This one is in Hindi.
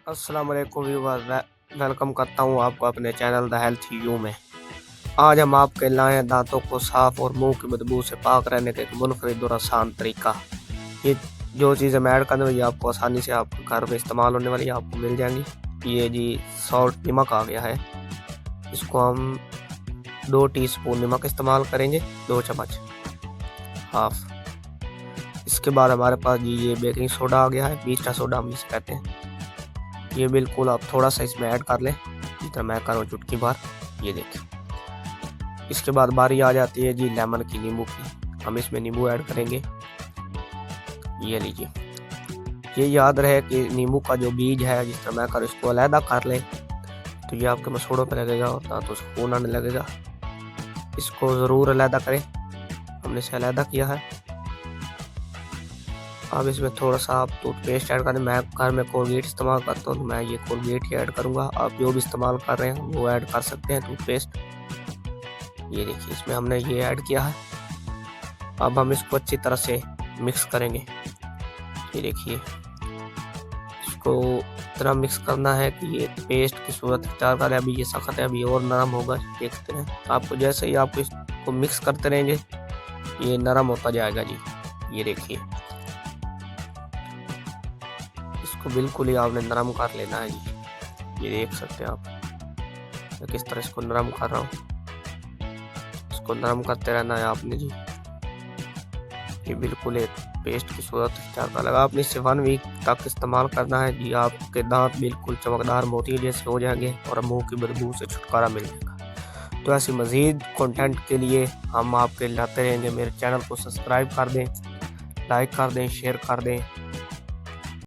अस्सलाम वालेकुम व्यूअर्स, वेलकम करता हूँ आपको अपने चैनल द हेल्थ यू में। आज हम आपके लाए हैं दांतों को साफ और मुंह की बदबू से पाक रहने का एक मुनफरिद और आसान तरीका। ये जो चीज़ें मैं ऐड करने वाली आपको आसानी से आपके घर में इस्तेमाल होने वाली आपको मिल जाएंगी। ये जी सॉल्ट नमक आ गया है, इसको हम 2 टीस्पून नमक इस्तेमाल करेंगे, 2 चम्मच हाफ। इसके बाद हमारे पास जी ये बेकिंग सोडा आ गया है, मीठा सोडा हम इसे कहते हैं। ये बिल्कुल आप थोड़ा सा इसमें ऐड कर लें, जितना मैं करूँ चुटकी भर, ये देखिए। इसके बाद बारी आ जाती है जी लेमन की, नींबू की। हम इसमें नींबू ऐड करेंगे, ये लीजिए। ये याद रहे कि नींबू का जो बीज है, जिस तरह मैं कर इसको अलहदा कर लें तो ये आपके मसूड़ों पे लगेगा और दांतों से खून आने लगेगा। इसको ज़रूर अलहदा करें, हमने इसे अलहदा किया है। अब इसमें थोड़ा सा आप टूथपेस्ट ऐड करें। मैं घर में कोलगेट इस्तेमाल करता हूँ तो मैं ये कोलगेट ही ऐड करूँगा। आप जो भी इस्तेमाल कर रहे हैं वो ऐड कर सकते हैं टूथपेस्ट। ये देखिए, इसमें हमने ये ऐड किया है। अब हम इसको अच्छी तरह से मिक्स करेंगे। ये देखिए, इसको इतना मिक्स करना है कि ये पेस्ट की सूरत इख्तियार करे। अभी ये सख्त है, अभी और नरम होगा, देखते हैं। आपको जैसे ही आप इसको मिक्स करते रहेंगे ये नरम होता जाएगा जी। ये देखिए, इसको बिल्कुल ही आपने नरम कर लेना है जी। ये देख सकते हैं आप, मैं किस तरह इसको नरम कर रहा हूँ। इसको नरम करते रहना है आपने जी। ये बिल्कुल एक पेस्ट की सूरत इख्तियार कर लगा। आपने इसे 1 वीक तक इस्तेमाल करना है जी। आपके दांत बिल्कुल चमकदार मोती जैसे हो जाएंगे और मुंह की बदबू से छुटकारा मिल जाएगा। तो ऐसी मज़ीद कंटेंट के लिए हम आपके लाते रहेंगे। मेरे चैनल को सब्सक्राइब कर दें, लाइक कर दें, शेयर कर दें।